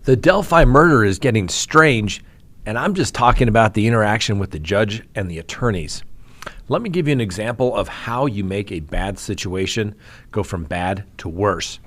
The Delphi murder is getting strange, and I'm just talking about the interaction with the judge and the attorneys. Let me give you an example of how you make a bad situation go from bad to worse.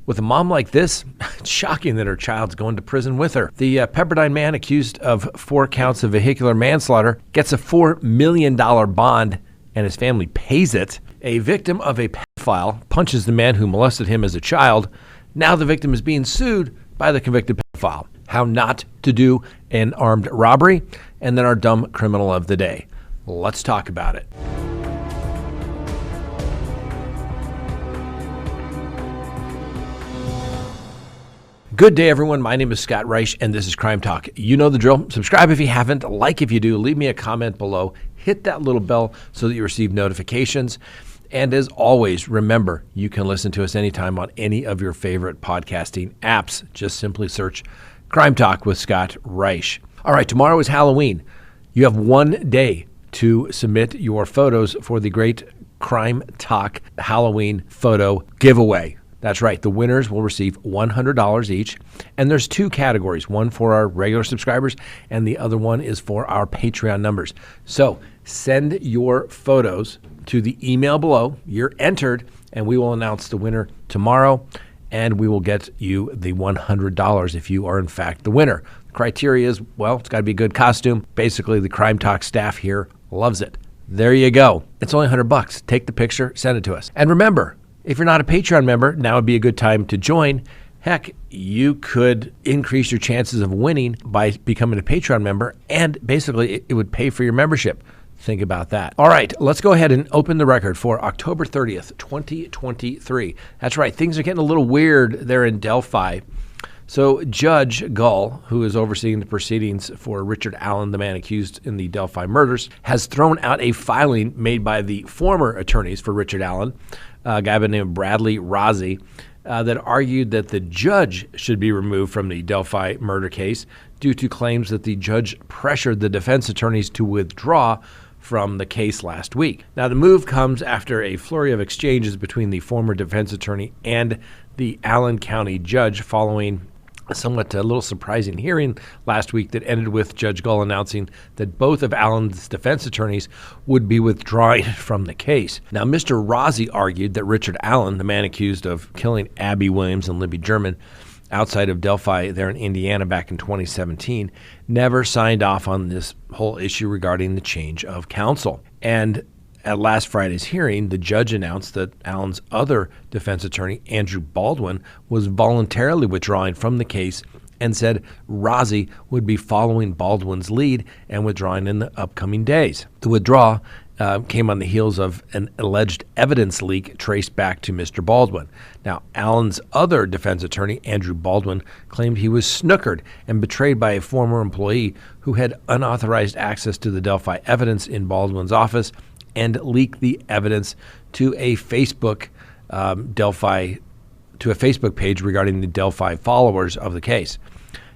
With a mom like this, it's shocking that her child's going to prison with her. The Pepperdine man accused of 4 counts of vehicular manslaughter gets a $4 million bond, and his family pays it. A victim of a pedophile punches the man who molested him as a child. Now the victim is being sued by the convicted pedophile. How not to do an armed robbery, and then our dumb criminal of the day. Let's talk about it. Good day, everyone. My name is Scott Reich, and this is Crime Talk. You know the drill. Subscribe if you haven't, like if you do, leave me a comment below, hit that little bell so that you receive notifications. And as always, remember, you can listen to us anytime on any of your favorite podcasting apps. Just simply search Crime Talk with Scott Reich. All right, tomorrow is Halloween. You have one day to submit your photos for the great Crime Talk Halloween photo giveaway. That's right. The winners will receive $100 each. And there's 2 categories, one for our regular subscribers and the other one is for our Patreon members. So send your photos to the email below. You're entered, and we will announce the winner tomorrow, and we will get you the $100 if you are in fact the winner. The criteria is, well, it's got to be a good costume. Basically, the Crime Talk staff here loves it. There you go. It's only $100. Take the picture, send it to us. And remember, if you're not a Patreon member, now would be a good time to join. Heck, you could increase your chances of winning by becoming a Patreon member, and basically it would pay for your membership. Think about that. All right, let's go ahead and open the record for October 30th, 2023. That's right, things are getting a little weird there in Delphi. So Judge Gull, who is overseeing the proceedings for Richard Allen, the man accused in the Delphi murders, has thrown out a filing made by the former attorneys for Richard Allen, a guy by the name of Bradley Rozzi, that argued that the judge should be removed from the Delphi murder case due to claims that the judge pressured the defense attorneys to withdraw from the case last week. Now, the move comes after a flurry of exchanges between the former defense attorney and the Allen County judge following a little surprising hearing last week that ended with Judge Gull announcing that both of Allen's defense attorneys would be withdrawing from the case. Now, Mr. Rozzi argued that Richard Allen, the man accused of killing Abby Williams and Libby German outside of Delphi there in Indiana back in 2017, never signed off on this whole issue regarding the change of counsel. And at last Friday's hearing, the judge announced that Allen's other defense attorney, Andrew Baldwin, was voluntarily withdrawing from the case and said Rozzi would be following Baldwin's lead and withdrawing in the upcoming days. The withdrawal came on the heels of an alleged evidence leak traced back to Mr. Baldwin. Now, Allen's other defense attorney, Andrew Baldwin, claimed he was snookered and betrayed by a former employee who had unauthorized access to the Delphi evidence in Baldwin's office and leaked the evidence to a Facebook page regarding the Delphi followers of the case.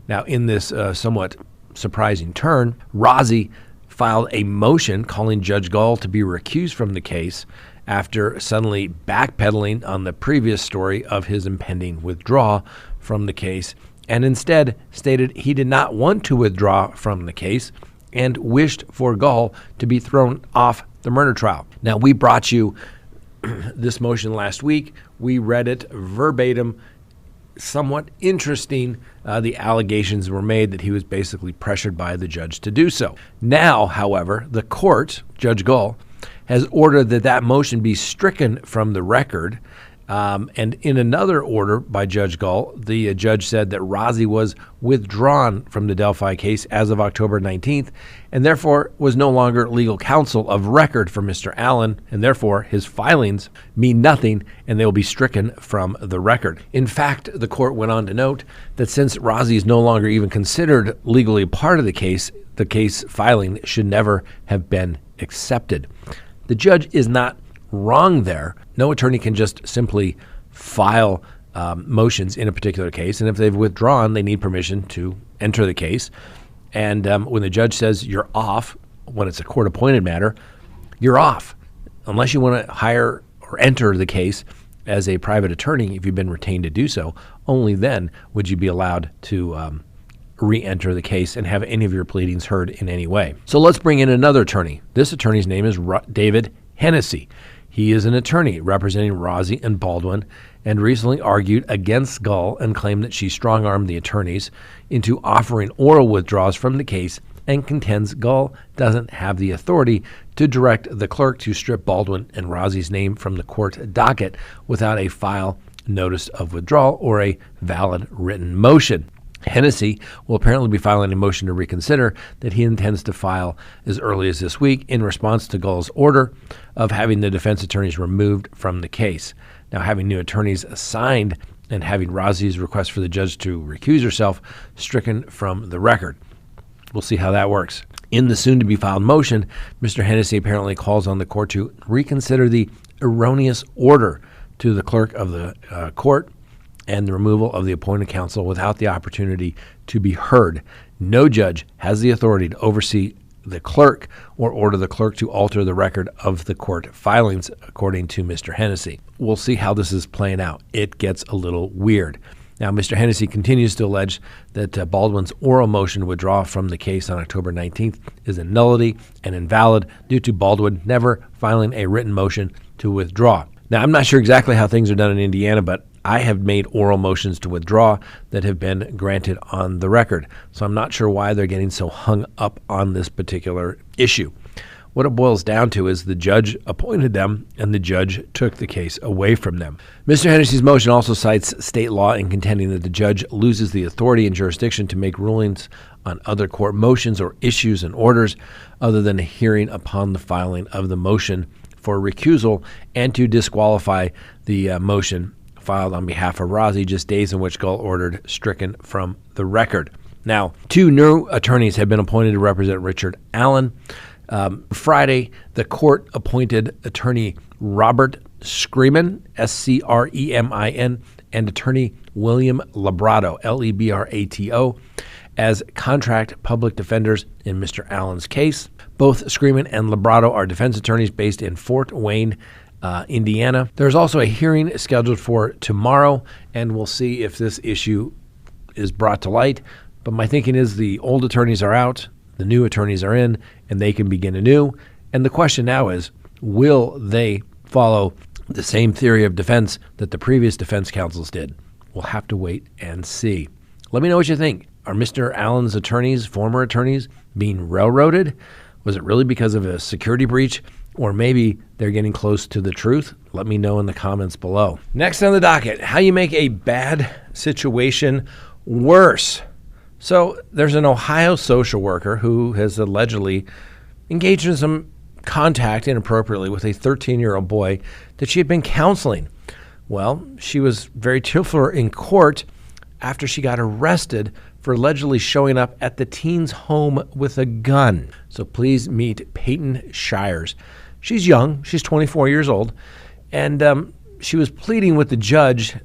Now, in this somewhat surprising turn, Rozzi filed a motion calling Judge Gull to be recused from the case after suddenly backpedaling on the previous story of his impending withdrawal from the case, and instead stated he did not want to withdraw from the case and wished for Gull to be thrown off the murder trial. Now, we brought you this motion last week. We read it verbatim. Somewhat interesting. The allegations were made that he was basically pressured by the judge to do so. Now, however, the court, Judge Gull, has ordered that motion be stricken from the record. And in another order by Judge Gull, the judge said that Rozzi was withdrawn from the Delphi case as of October 19th and therefore was no longer legal counsel of record for Mr. Allen, and therefore his filings mean nothing and they will be stricken from the record. In fact, the court went on to note that since Rozzi is no longer even considered legally part of the case filing should never have been accepted. The judge is not wrong there. No attorney can just simply file motions in a particular case, and if they've withdrawn, they need permission to enter the case. And when the judge says you're off, when it's a court-appointed matter, you're off. Unless you want to hire or enter the case as a private attorney, if you've been retained to do so, only then would you be allowed to re-enter the case and have any of your pleadings heard in any way. So let's bring in another attorney. This attorney's name is David Hennessy. He is an attorney representing Rosie and Baldwin and recently argued against Gull and claimed that she strong-armed the attorneys into offering oral withdrawals from the case and contends Gull doesn't have the authority to direct the clerk to strip Baldwin and Rosie's name from the court docket without a file notice of withdrawal or a valid written motion. Hennessy will apparently be filing a motion to reconsider that he intends to file as early as this week in response to Gull's order of having the defense attorneys removed from the case. Now, having new attorneys assigned and having Rosie's request for the judge to recuse herself stricken from the record. We'll see how that works. In the soon-to-be-filed motion, Mr. Hennessy apparently calls on the court to reconsider the erroneous order to the clerk of the court and the removal of the appointed counsel without the opportunity to be heard. No judge has the authority to oversee the clerk or order the clerk to alter the record of the court filings, according to Mr. Hennessy. We'll see how this is playing out. It gets a little weird. Now, Mr. Hennessy continues to allege that Baldwin's oral motion to withdraw from the case on October 19th is a nullity and invalid due to Baldwin never filing a written motion to withdraw. Now, I'm not sure exactly how things are done in Indiana, but I have made oral motions to withdraw that have been granted on the record. So I'm not sure why they're getting so hung up on this particular issue. What it boils down to is the judge appointed them and the judge took the case away from them. Mr. Hennessy's motion also cites state law in contending that the judge loses the authority and jurisdiction to make rulings on other court motions or issues and orders other than a hearing upon the filing of the motion for recusal and to disqualify the motion filed on behalf of Rosie just days in which Gull ordered stricken from the record. Now, 2 new attorneys have been appointed to represent Richard Allen. Friday, the court appointed attorney Robert Screamin, S-C-R-E-M-I-N, and attorney William Lebrato, L-E-B-R-A-T-O, as contract public defenders in Mr. Allen's case. Both Screamin and Lebrato are defense attorneys based in Fort Wayne, Indiana. There's also a hearing scheduled for tomorrow, and we'll see if this issue is brought to light. But my thinking is the old attorneys are out, the new attorneys are in, and they can begin anew. And the question now is, will they follow the same theory of defense that the previous defense counsels did? We'll have to wait and see. Let me know what you think. Are Mr. Allen's attorneys, former attorneys, being railroaded? Was it really because of a security breach? Or maybe they're getting close to the truth? Let me know in the comments below. Next on the docket, how you make a bad situation worse. So there's an Ohio social worker who has allegedly engaged in some contact inappropriately with a 13-year-old boy that she had been counseling. Well, she was very tearful in court after she got arrested for allegedly showing up at the teen's home with a gun. So please meet Peyton Shires. She's young. She's 24 years old. And she was pleading with the judge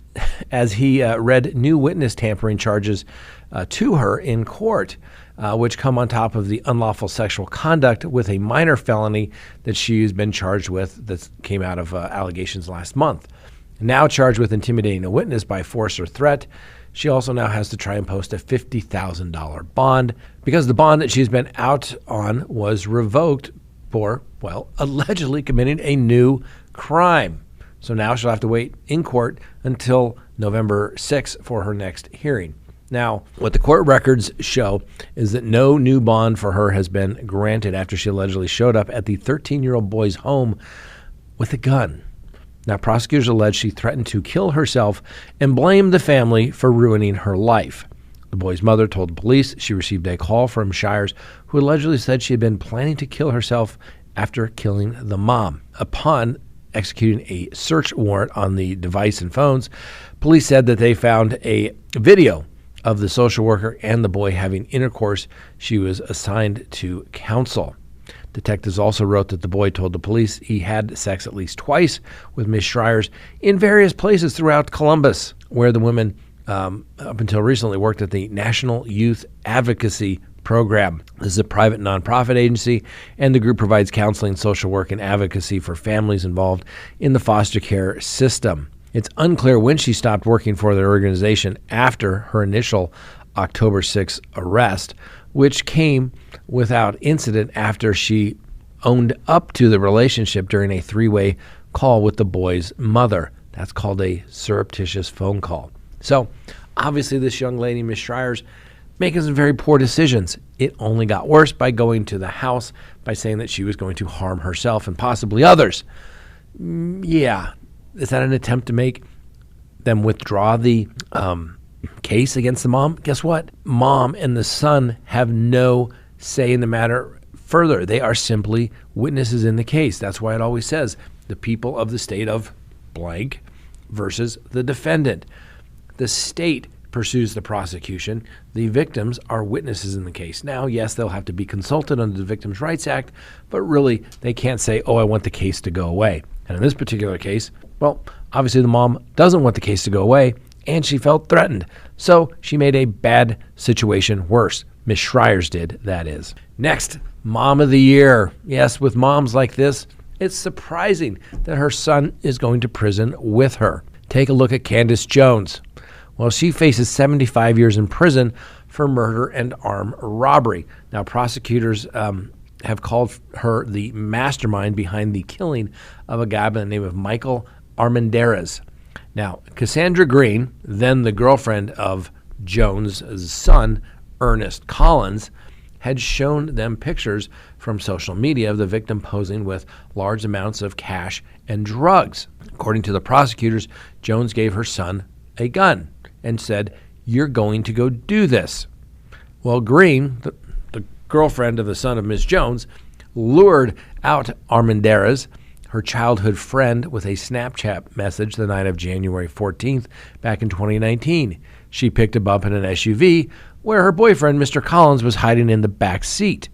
as he read new witness tampering charges to her in court, which come on top of the unlawful sexual conduct with a minor felony that she's been charged with that came out of allegations last month. Now charged with intimidating a witness by force or threat, she also now has to try and post a $50,000 bond because the bond that she's been out on was revoked for, well, allegedly committing a new crime. So now she'll have to wait in court until November 6th for her next hearing. Now, what the court records show is that no new bond for her has been granted after she allegedly showed up at the 13-year-old boy's home with a gun. Now, prosecutors allege she threatened to kill herself and blamed the family for ruining her life. The boy's mother told police she received a call from Shires, who allegedly said she had been planning to kill herself after killing the mom. Upon executing a search warrant on the device and phones, police said that they found a video of the social worker and the boy having intercourse she was assigned to counsel. Detectives also wrote that the boy told the police he had sex at least twice with Ms. Shires in various places throughout Columbus, where the women up until recently worked at the National Youth Advocacy Program. This is a private nonprofit agency, and the group provides counseling, social work, and advocacy for families involved in the foster care system. It's unclear when she stopped working for the organization after her initial October 6th arrest, which came without incident after she owned up to the relationship during a three-way call with the boy's mother. That's called a surreptitious phone call. So obviously this young lady, Ms. Schreier's, making some very poor decisions. It only got worse by going to the house by saying that she was going to harm herself and possibly others. Yeah. Is that an attempt to make them withdraw the case against the mom? Guess what? Mom and the son have no say in the matter further. They are simply witnesses in the case. That's why it always says the people of the state of blank versus the defendant. The state pursues the prosecution. The victims are witnesses in the case. Now, yes, they'll have to be consulted under the Victims' Rights Act, but really they can't say, oh, I want the case to go away. And in this particular case, well, obviously the mom doesn't want the case to go away, and she felt threatened. So she made a bad situation worse. Ms. Schreier's did, that is. Next, Mom of the Year. Yes, with moms like this, it's surprising that her son is going to prison with her. Take a look at Candace Jones. Well, she faces 75 years in prison for murder and armed robbery. Now, prosecutors have called her the mastermind behind the killing of a guy by the name of Michael Armendariz. Now, Cassandra Green, then the girlfriend of Jones' son, Ernest Collins, had shown them pictures from social media of the victim posing with large amounts of cash and drugs. According to the prosecutors, Jones gave her son a gun and said, "You're going to go do this." Well, Green, the girlfriend of the son of Ms. Jones, lured out Armendariz, her childhood friend, with a Snapchat message the night of January 14th back in 2019. She picked him up in an SUV where her boyfriend, Mr. Collins, was hiding in the back seat.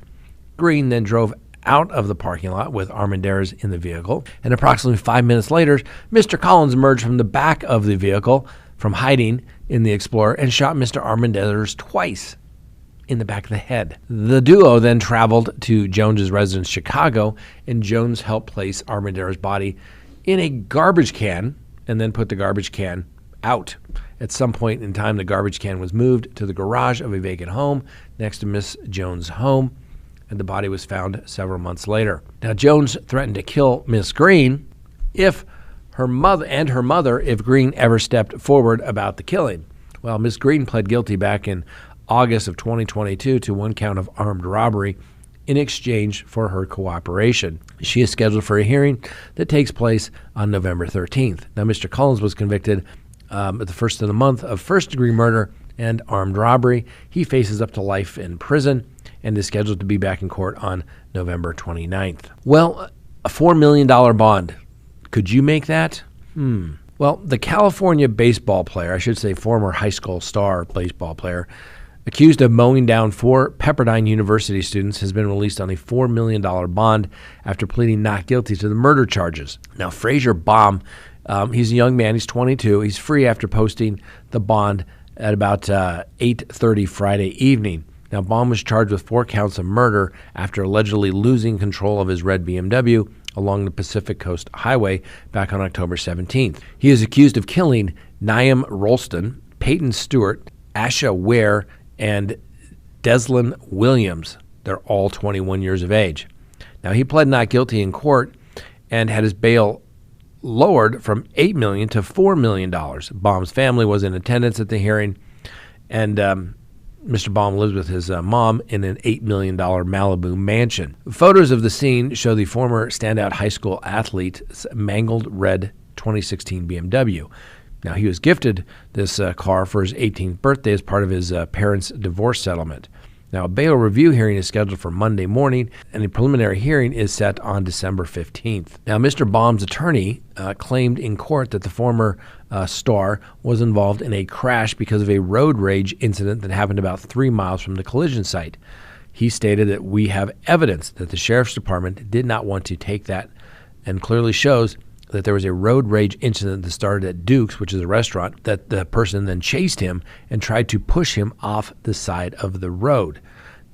Green then drove out of the parking lot with Armendariz in the vehicle, and approximately 5 minutes later, Mr. Collins emerged from the back of the vehicle from hiding in the Explorer and shot Mr. Armendariz twice in the back of the head. The duo then traveled to Jones's residence, Chicago, and Jones helped place Armendariz's body in a garbage can and then put the garbage can out. At some point in time, the garbage can was moved to the garage of a vacant home next to Miss Jones' home, and the body was found several months later. Now, Jones threatened to kill Miss Green if her mother if Green ever stepped forward about the killing. Well, Miss Green pled guilty back in August of 2022 to one count of armed robbery in exchange for her cooperation. She is scheduled for a hearing that takes place on November 13th. Now, Mr. Collins was convicted at the first of the month of first-degree murder and armed robbery. He faces up to life in prison and is scheduled to be back in court on November 29th. Well, a $4 million bond. Could you make that? Well, the California baseball player, I should say former high school star baseball player, accused of mowing down 4 Pepperdine University students, has been released on a $4 million bond after pleading not guilty to the murder charges. Now, Frazier Baum, he's a young man. He's 22. He's free after posting the bond at about 8:30 Friday evening. Now, Baum was charged with 4 counts of murder after allegedly losing control of his red BMW along the Pacific Coast Highway back on October 17th. He is accused of killing Naim Rolston, Peyton Stewart, Asha Ware, and Deslin Williams. They're all 21 years of age. Now, he pled not guilty in court and had his bail lowered from $8 million to $4 million. Baum's family was in attendance at the hearing, and Mr. Baum lives with his mom in an $8 million Malibu mansion. Photos of the scene show the former standout high school athlete's mangled red 2016 BMW. Now, he was gifted this car for his 18th birthday as part of his parents' divorce settlement. Now, a bail review hearing is scheduled for Monday morning, and a preliminary hearing is set on December 15th. Now, Mr. Baum's attorney claimed in court that the former star was involved in a crash because of a road rage incident that happened about 3 miles from the collision site. He stated that we have evidence that the sheriff's department did not want to take that, and clearly shows that there was a road rage incident that started at Duke's, which is a restaurant, that the person then chased him and tried to push him off the side of the road.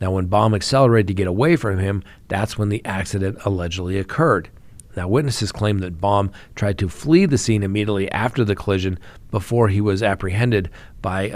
Now, when Baum accelerated to get away from him, that's when the accident allegedly occurred. Now, witnesses claim that Baum tried to flee the scene immediately after the collision before he was apprehended by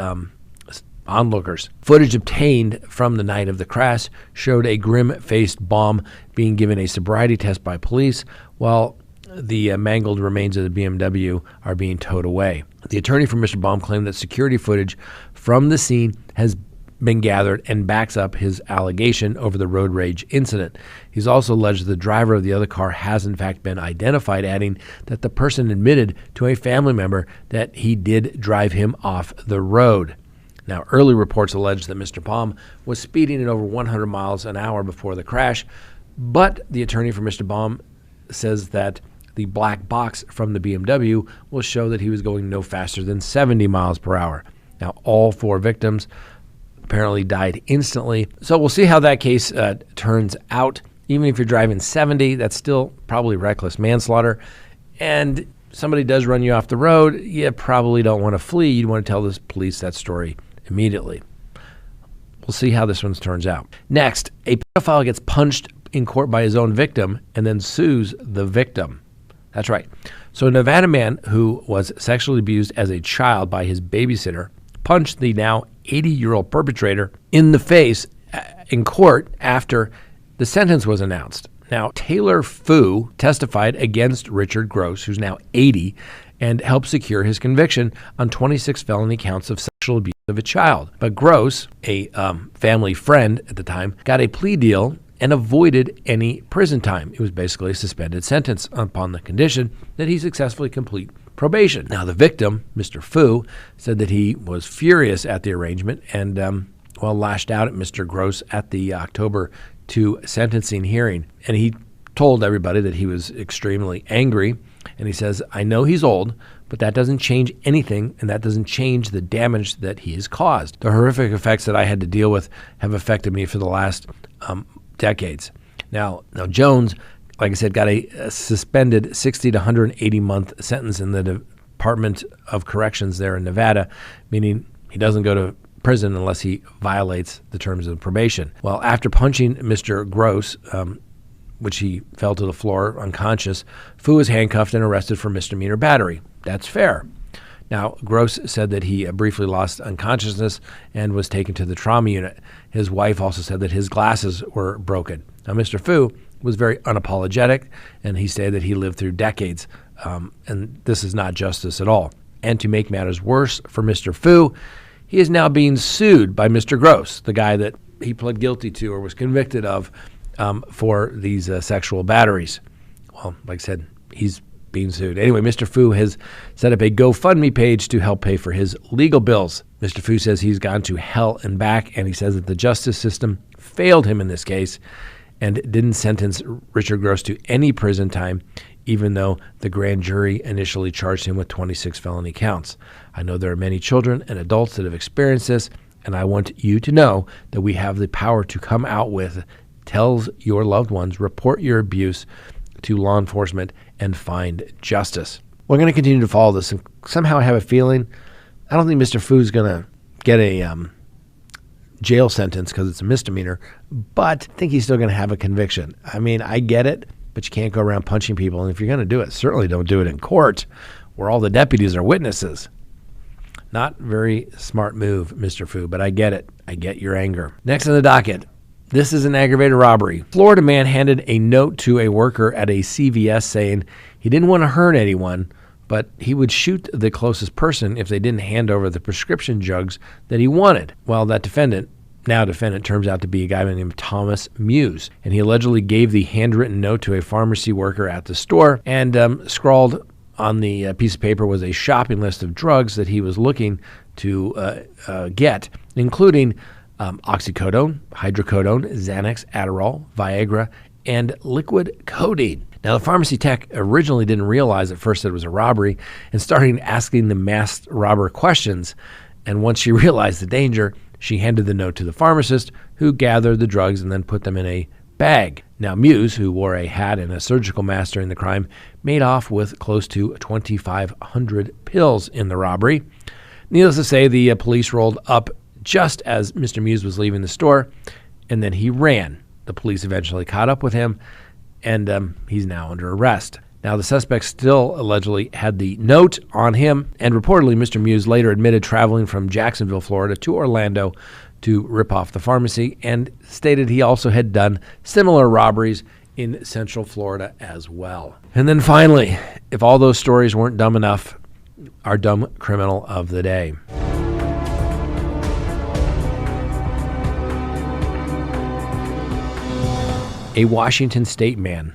onlookers. Footage obtained from the night of the crash showed a grim-faced Baum being given a sobriety test by police while the mangled remains of the BMW are being towed away. The attorney for Mr. Baum claimed that security footage from the scene has been gathered and backs up his allegation over the road rage incident. He's also alleged that the driver of the other car has in fact been identified, adding that the person admitted to a family member that he did drive him off the road. Now, early reports allege that Mr. Baum was speeding at over 100 miles an hour before the crash, but the attorney for Mr. Baum says that the black box from the BMW will show that he was going no faster than 70 miles per hour. Now, all 4 victims apparently died instantly. So we'll see how that case turns out. Even if you're driving 70, that's still probably reckless manslaughter. And somebody does run you off the road, you probably don't want to flee. You'd want to tell the police that story immediately. We'll see how this one turns out. Next, a pedophile gets punched in court by his own victim and then sues the victim. That's right. So a Nevada man who was sexually abused as a child by his babysitter punched the now 80-year-old perpetrator in the face in court after the sentence was announced. Now, Taylor Fu testified against Richard Gross, who's now 80, and helped secure his conviction on 26 felony counts of sexual abuse of a child. But Gross, a family friend at the time, got a plea deal and avoided any prison time. It was basically a suspended sentence upon the condition that he successfully complete probation. Now, the victim, Mr. Fu, said that he was furious at the arrangement and, lashed out at Mr. Gross at the October 2 sentencing hearing. And he told everybody that he was extremely angry. And he says, I know he's old, but that doesn't change anything, and that doesn't change the damage that he has caused. The horrific effects that I had to deal with have affected me for the last decades. Now Jones, like I said, got a suspended 60 to 180 month sentence in the Department of Corrections there in Nevada, meaning he doesn't go to prison unless he violates the terms of probation. Well, after punching Mr. Gross, which he fell to the floor unconscious, Fu was handcuffed and arrested for misdemeanor battery. That's fair. Now, Gross said that he briefly lost unconsciousness and was taken to the trauma unit. His wife also said that his glasses were broken. Now, Mr. Fu was very unapologetic, and he said that he lived through decades, and this is not justice at all. And to make matters worse for Mr. Fu, he is now being sued by Mr. Gross, the guy that he pled guilty to or was convicted of for these sexual batteries. Well, like I said, he's being sued. Anyway, Mr. Fu has set up a GoFundMe page to help pay for his legal bills. Mr. Fu says he's gone to hell and back, and he says that the justice system failed him in this case and didn't sentence Richard Gross to any prison time, even though the grand jury initially charged him with 26 felony counts. I know there are many children and adults that have experienced this, and I want you to know that we have the power to come out with tells your loved ones, report your abuse to law enforcement, and find justice. We're going to continue to follow this, and somehow I have a feeling, I don't think Mr. Fu's going to get a jail sentence because it's a misdemeanor, but I think he's still going to have a conviction. I mean, I get it, but you can't go around punching people, and if you're going to do it, certainly don't do it in court where all the deputies are witnesses. Not very smart move, Mr. Fu, but I get it. I get your anger. Next on the docket, this is an aggravated robbery. Florida man handed a note to a worker at a CVS saying he didn't want to hurt anyone, but he would shoot the closest person if they didn't hand over the prescription drugs that he wanted. Well, that defendant turns out to be a guy named Thomas Muse, and he allegedly gave the handwritten note to a pharmacy worker at the store, and scrawled on the piece of paper was a shopping list of drugs that he was looking to get, including oxycodone, hydrocodone, Xanax, Adderall, Viagra, and liquid codeine. Now, the pharmacy tech originally didn't realize at first that it was a robbery and started asking the masked robber questions. And once she realized the danger, she handed the note to the pharmacist, who gathered the drugs and then put them in a bag. Now, Muse, who wore a hat and a surgical mask during the crime, made off with close to 2,500 pills in the robbery. Needless to say, the police rolled up just as Mr. Muse was leaving the store, and then he ran. The police eventually caught up with him, and he's now under arrest. Now, the suspect still allegedly had the note on him, and reportedly Mr. Muse later admitted traveling from Jacksonville, Florida to Orlando to rip off the pharmacy, and stated he also had done similar robberies in Central Florida as well. And then finally, if all those stories weren't dumb enough, our dumb criminal of the day. A Washington state man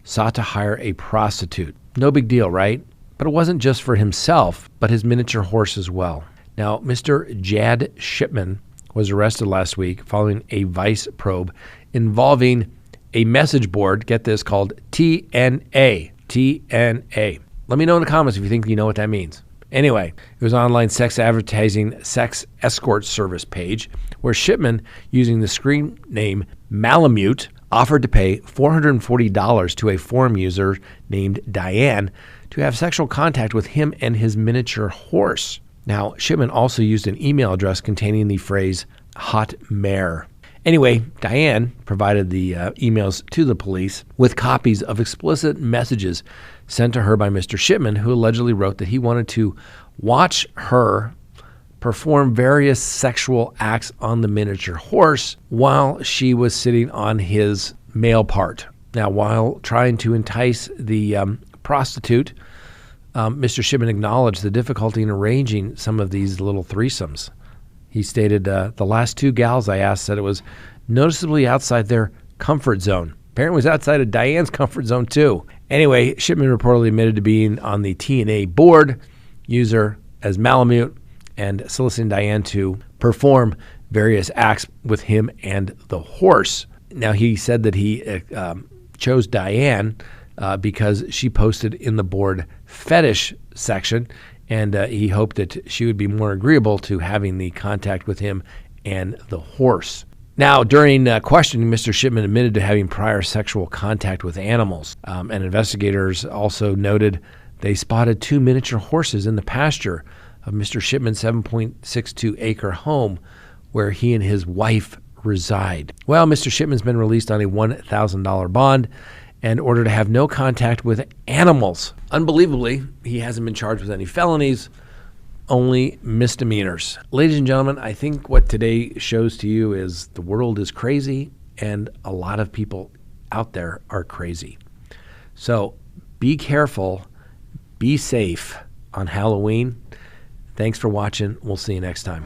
sought to hire a prostitute. No big deal, right? But it wasn't just for himself, but his miniature horse as well. Now, Mr. Jad Shipman was arrested last week following a Vice probe involving a message board, get this, called TNA. TNA. Let me know in the comments if you think you know what that means. Anyway, it was an online sex advertising sex escort service page where Shipman, using the screen name Malamute, offered to pay $440 to a forum user named Diane to have sexual contact with him and his miniature horse. Now, Shipman also used an email address containing the phrase hot mare. Anyway, Diane provided the emails to the police with copies of explicit messages sent to her by Mr. Shipman, who allegedly wrote that he wanted to watch her perform various sexual acts on the miniature horse while she was sitting on his male part. Now, while trying to entice the prostitute, Mr. Shipman acknowledged the difficulty in arranging some of these little threesomes. He stated, the last two gals I asked said it was noticeably outside their comfort zone. Apparently it was outside of Diane's comfort zone too. Anyway, Shipman reportedly admitted to being on the TNA board user as Malamute and soliciting Diane to perform various acts with him and the horse. Now, he said that he chose Diane because she posted in the board fetish section, and he hoped that she would be more agreeable to having the contact with him and the horse. Now, during questioning, Mr. Shipman admitted to having prior sexual contact with animals, and investigators also noted they spotted two miniature horses in the pasture of Mr. Shipman's 7.62-acre home where he and his wife reside. Well, Mr. Shipman's been released on a $1,000 bond and ordered to have no contact with animals. Unbelievably, he hasn't been charged with any felonies, only misdemeanors. Ladies and gentlemen, I think what today shows to you is the world is crazy and a lot of people out there are crazy. So be careful, be safe on Halloween. Thanks for watching. We'll see you next time.